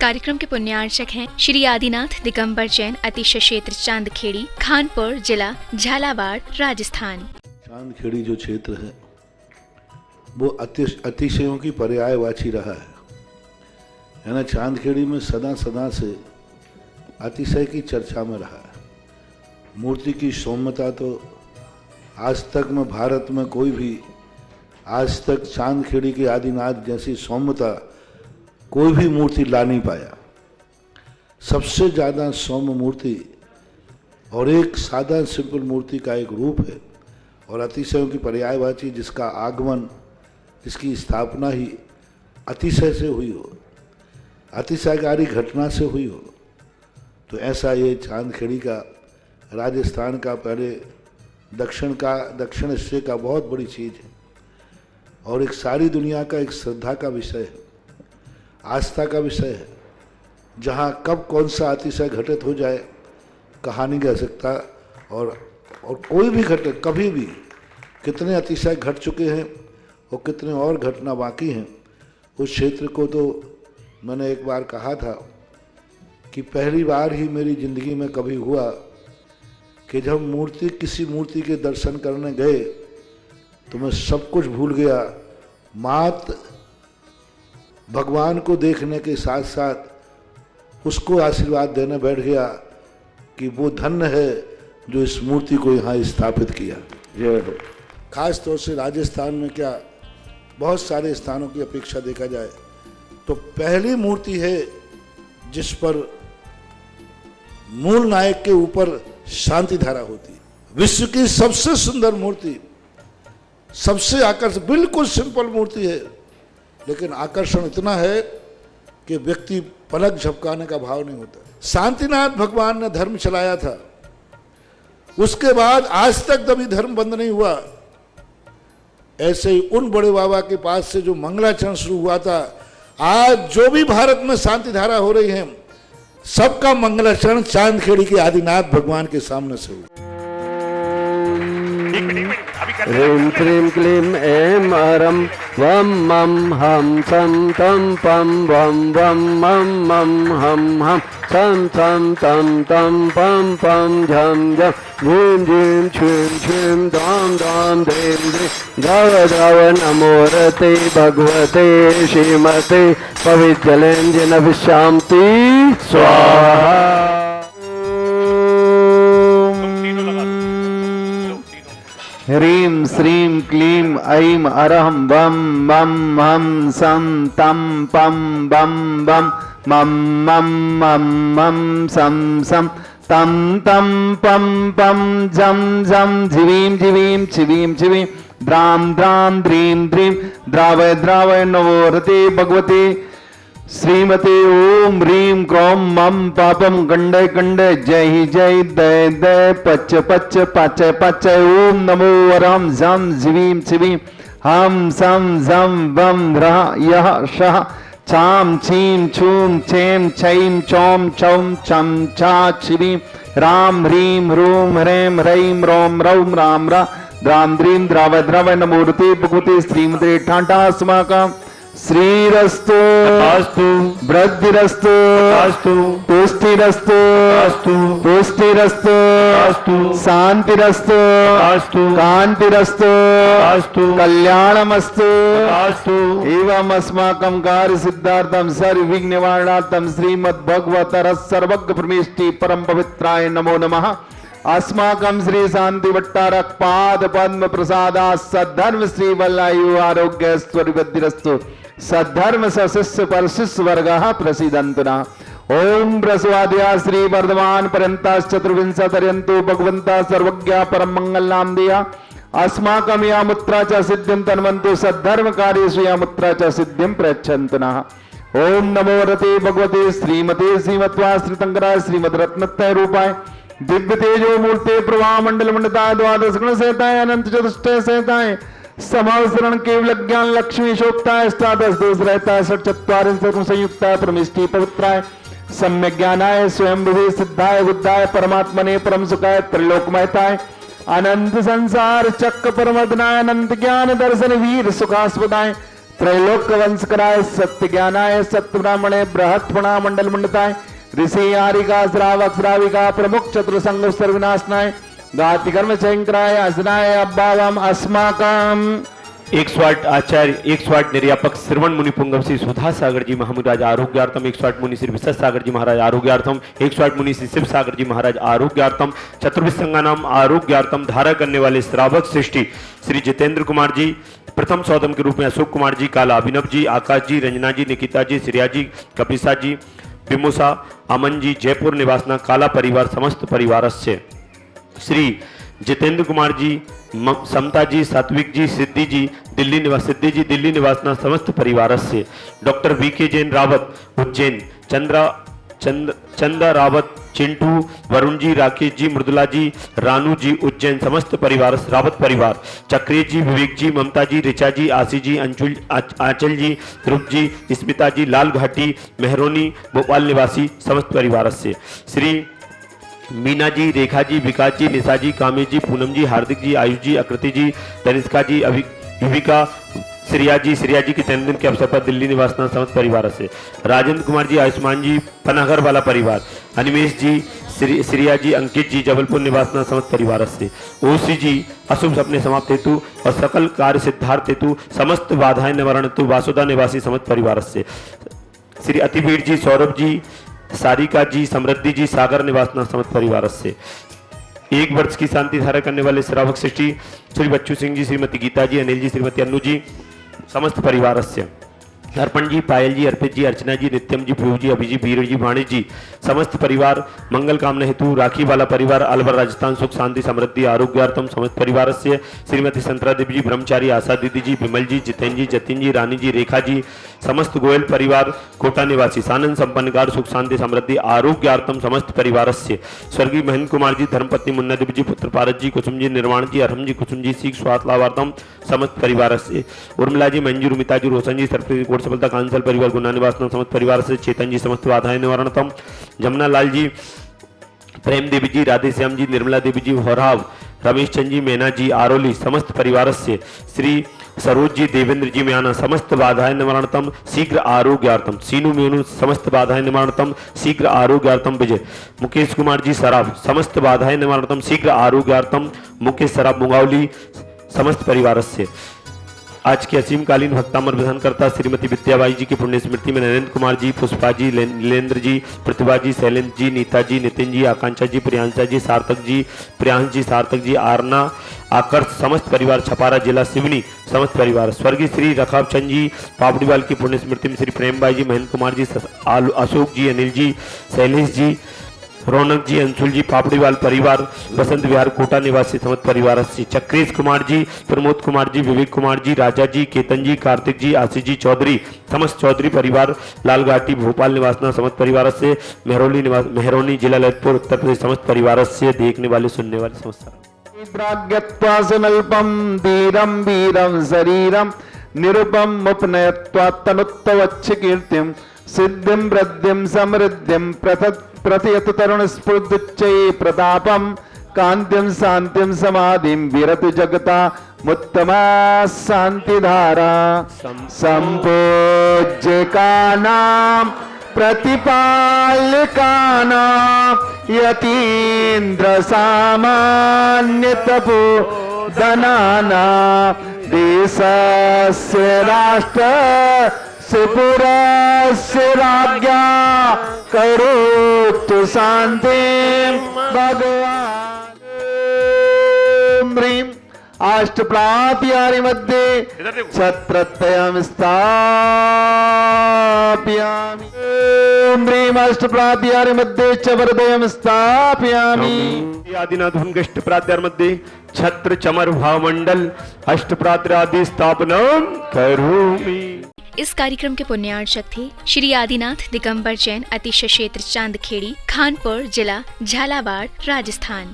कार्यक्रम के पुण्यार्चक हैं श्री आदिनाथ दिगंबर जैन अतिशय क्षेत्र चांदखेड़ी, खानपुर जिला, झालावाड़, राजस्थान। चांदखेड़ी जो क्षेत्र है वो अतिशयों की पर्यायवाची रहा है ना। चांदखेड़ी में सदा सदा से अतिशय की चर्चा में रहा है। मूर्ति की सौम्यता तो आज तक में भारत में कोई भी आज तक चांदखेड़ी के आदिनाथ जैसी सौम्यता कोई भी मूर्ति ला नहीं पाया। सबसे ज़्यादा सौम्य मूर्ति और एक सादा सिंपल मूर्ति का एक रूप है और अतिशयों की पर्यायवाची जिसका आगमन, जिसकी स्थापना ही अतिशय से हुई हो, अतिशयकारी घटना से हुई हो, तो ऐसा ये चांदखेड़ी का राजस्थान का पहले दक्षिण हिस्से का बहुत बड़ी चीज़ है और एक सारी दुनिया का एक श्रद्धा का विषय है, आस्था का विषय है। जहाँ कब कौन सा अतिशय घटित हो जाए कहा नहीं जा सकता और कोई भी घटे कभी भी कितने अतिशय घट चुके हैं और कितने और घटना बाकी हैं। उस क्षेत्र को तो मैंने एक बार कहा था कि पहली बार ही मेरी ज़िंदगी में कभी हुआ कि जब किसी मूर्ति के दर्शन करने गए तो मैं सब कुछ भूल गया। मात भगवान को देखने के साथ साथ उसको आशीर्वाद देने बैठ गया कि वो धन्य है जो इस मूर्ति को यहाँ स्थापित किया। खास तौर से राजस्थान में क्या बहुत सारे स्थानों की अपेक्षा देखा जाए तो पहली मूर्ति है जिस पर मूल नायक के ऊपर शांति धारा होती है। विश्व की सबसे सुंदर मूर्ति, सबसे आकर्षक, बिल्कुल सिंपल मूर्ति है लेकिन आकर्षण इतना है कि व्यक्ति पलक झपकाने का भाव नहीं होता। शांतिनाथ भगवान ने धर्म चलाया था, उसके बाद आज तक कभी धर्म बंद नहीं हुआ। ऐसे ही उन बड़े बाबा के पास से जो मंगलाचरण शुरू हुआ था, आज जो भी भारत में शांति धारा हो रही है सबका मंगलाचरण चांदखेड़ी के आदिनाथ भगवान के सामने से हुआ। ह्रीं क्लीं क्लीं ऐं अरं वं मं हं सं तं पं वं वं मं मं हं हं सं सं तं तं पं पं झं झं झीं झीं छीं छीं दां दां दें दें धव धव नमो रते भगवते श्रीमते पवित्रलेंजनविशान्ति स्वाहा। ह्रीं श्रीं क्लीं ऐं अरहं वं मं हं सं तं पं वं वं मं मं मं मं सं सं तं तं पं पं झं झं झिवीं झिवीं छिवीं छिवीं द्रां द्रां द्रीं द्रीं द्रावय द्रावय नवोरते भगवते श्रीमते ओम ह्रीं क्रों मम पापम गंडय गंडय जय जय दय दय पच पच पाचय पाचय ओम नमो वरम झम झिवीं छिवीं हम सम झम वम रह यह शह छाम छीं छूं छें छैं चौं चौं छम छा छिवीं राम ह्रीं ह्रूं ह्रें ह्रैं रोम रौं राम रा द्रां द्रीं द्रावय द्रावय नमोरते भगवते श्रीमते ठाटा अस्माकं श्रीरस्तु अस्तु वृद्धिरस्तु अस्तु पुष्टिरस्तु अस्तु पुष्टिरस्तु अस्तु शांतिरस्तु अस्तु कांतिरस्तु अस्तु कल्याणमस्तु अस्तु एवं अस्माकं कार्य सिद्धार्थं सर्व विघ्न निवारणार्थं श्रीमद् भगवतः सर्वज्ञ परमेष्टि परम पवित्राय नमो नमः। अस्माकं श्री शांति भट्टारक पाद पद्म प्रसादा सद्धर्म श्री वल्लायु आरोग्य स्वरिवद्धिरस्तु सद्धर्म सशिष्य परशिष्य वर्गः प्रसीदन्तु ओम प्रसवाद्या श्री वर्धमान पर्यंताश्च चतुर्विंशतिर्यन्तु भगवन्तः सर्वज्ञ परम मंगलनाम दिया अस्माकं या मुत्रा च सिद्धिं तन्वन्तु सद्धर्म कार्येषु या मुत्रा च सिद्धिं प्रयच्छन्तु नः। ओम नमो रते भगवते श्रीमते श्रीमत्वाश्रितंकराय श्रीमद्रत्नत्रय रूपाय दिव्य तेजो मूर्ते प्रवाह मंडल मंडताय द्वादश गुण सहिताय अनंत चतुष्टय सहिताय समावसरण केवल ज्ञान लक्ष्मी शोभताय अष्टादश दोष रहताय षट चत्वारिंशत् संयुक्ताय परमेष्टि पवित्राय सम्यक ज्ञानाय स्वयं विधि सिद्धाय बुद्धाय परमात्मने परम सुखाय त्रिलोकमयताय अनंत संसार चक्र परमदनाय अनंत ज्ञान दर्शन वीर सुखास्पदाय त्रैलोक्य वंशकराय सत्य ज्ञानाय सत्य ब्राह्मणे बृहत्पणा मंडल मंडताय ऋषि आरिका श्रावक श्राविका प्रमुख चतुर संघ सर्वनाशनाय गाति कर्म शंकराय असनाय अब्बावम अस्माकम 108 आचार्य 108 निर्यापक श्रवण मुनि पुंगव श्री सुधा सागर जी महाराज आरोग्यार्थम 108 मुनि श्री विशेष सागर जी महाराज आरोग्यार्थम 108 मुनि श्री शिव सागर जी महाराज आरोग्यार्थम चतुर्विश संगानाम आरोग्यार्थम धारा करने वाले श्रावक सृष्टि श्री जितेंद्र कुमार जी प्रथम सौदम के रूप में अशोक कुमार जी काला अभिनव जी आकाश जी रंजना जी निकिता जी श्रिया जी कपिसा जी बिमुसा अमन जी जयपुर निवासना काला परिवार समस्त परिवार से श्री जितेंद्र कुमार जी समता जी सात्विक जी सिद्धि जी दिल्ली निवासना समस्त परिवार से डॉक्टर वीके जैन रावत उज्जैन चंदा रावत चिंटू वरुण जी राकेश जी मृदुला जी रानू जी उज्जैन समस्त परिवार रावत परिवार चक्री जी विवेक जी ममता जी ऋचा जी आशी जी आंचल जी ध्रुव जी स्मिता जी लाल घाटी मेहरोनी भोपाल निवासी समस्त परिवार से श्री मीना जी रेखा जी विकास जी निशा जी कामेश जी पूनम जी हार्दिक जी आयुष जी आकृति जी तनिष्का जी युविका श्रिया जी के जन्मदिन के अवसर पर दिल्ली निवासना समस्त परिवार से राजेंद्र कुमार जी आयुष्मान जी पनागर वाला परिवार अनिमेश जी श्रिया जी अंकित जी जबलपुर निवासना समस्त परिवार से ओसी जी अशुभ सपने समाप्त हेतु और सकल कार्य सिद्धार्थ हेतु समस्त बाधाएं निवारण हेतु वासुदा निवासी समस्त परिवार से श्री अतिवीर जी सौरभ जी सारिका जी समृद्धि जी सागर निवासना समस्त परिवार से 1 वर्ष की शांति धारा करने वाले श्रावक सृष्टि श्री बच्चू सिंह जी श्रीमती गीता जी अनिल जी श्रीमती अनु जी समस्त परिवार से अर्पण जी पायल जी अर्पित जी अर्चना जी नित्यम जी पीयू जी अभिजी वीर जी वाणी जी समस्त परिवार मंगल कामना हेतु राखी वाला परिवार अलवर राजस्थान सुख शांति समृद्धि आरोग्यार्थम समस्त परिवार से श्रीमती संतरा देवी जी ब्रह्मचारी आशा दीदी जी विमल जी जितेंद्र जी जतिन जी रानी जी रेखा जी समस्त गोयल परिवार कोटा निवासी सानंद संपन्नकार सुख शांति समृद्धि आरोग्यार्थम समस्त परिवार से स्वर्गीय महेंद्र कुमार जी धर्मपत्नी मुन्ना देवी जी पुत्र पारस जी कुसुम जी निर्वाण जी अरहम जी कुसुम जी सीख स्वास्थ्य लाभार्थम समस्त परिवार से उर्मिला जी मंजू रुमिता जी रोशन जी सरप्रीत सफलता कांसल परिवार गुना निवासना समस्त परिवार से चेतन जी समस्त बाधाएं निवारणतम जमुना लाल जी प्रेम देवी जी राधे श्याम जी निर्मला देवी जी होराव रमेश चंद जी मैना जी आरोली समस्त परिवार से श्री सरोज जी देवेंद्र जी म्याना समस्त बाधाएं निवारणतम शीघ्र आरोग्यार्थम सीनू मेनू समस्त बाधाएं निवारणतम शीघ्र आरोग्यार्थम विजय मुकेश कुमार जी सराफ समस्त बाधाएं निवारणतम शीघ्र आरोग्यार्थम मुकेश सराफ मुंगावली समस्त परिवार से आज के असीमकालीन भक्तामर विधानकर्ता श्रीमती विद्याबाई जी की पुण्य स्मृति में नरेंद्र कुमार जी पुष्पा जी लीलेंद्र जी प्रतिभा जी शैलेंद्र जी नीता जी नितिन जी आकांक्षा जी प्रियांशा जी सार्थक जी प्रियांश जी सार्थक जी आरना आकर्ष समस्त परिवार छपारा जिला सिवनी समस्त परिवार स्वर्गीय श्री रखाब चंद जी पापड़ीवाल की पुण्य स्मृति में श्री प्रेमबाई जी महेंद्र कुमार जी अशोक जी अनिल जी शैलेश जी रौनक जी अंशुल जी पापड़ीवाल परिवार बसंत विहार कोटा निवासी समस्त परिवार से चक्रेश कुमार जी प्रमोद कुमार जी विवेक कुमार जी राजा जी केतन जी कार्तिक जी आशीष जी चौधरी समस्त चौधरी परिवार लालघाटी भोपाल निवासना समस्त परिवार से मेहरोनी जिला ललितपुर उत्तर प्रदेश समस्त परिवार से देखने वाले सुनने वाले समस्त धीरम वीरम शरीरम निरुपम उपनयत्वा तनुत्तवच्छ कीर्तिम सिद्धिम वृद्धिम समृद्धिम प्रतियत तरुण स्फुर्दुच्चये प्रतापम कांतिम शांतिम समाधिम विरत जगता मुत्तमा शांति धारा संपूज्य का नाम प्रतिपालका नाम यतीन्द्र सामान्य तपो धनाना देशस्य राष्ट्र पुरस्य राज्ञा करोतु शांति भगवान ह्रीं अष्टप्रात्यारि मध्ये छत्रत्रयं स्थापयामि ह्रीं अष्टप्रात्यारि मध्ये चवरदयं स्थापयामि आदिनाथ भंगष्ट प्रात्यार मध्ये छत्र चमर भावमंडल अष्टप्रात्यादि स्थापनम करोमि। इस कार्यक्रम के पुण्यार्चक थे श्री आदिनाथ दिगंबर जैन अतिशय क्षेत्र चांदखेड़ी खानपुर जिला झालावाड़ राजस्थान।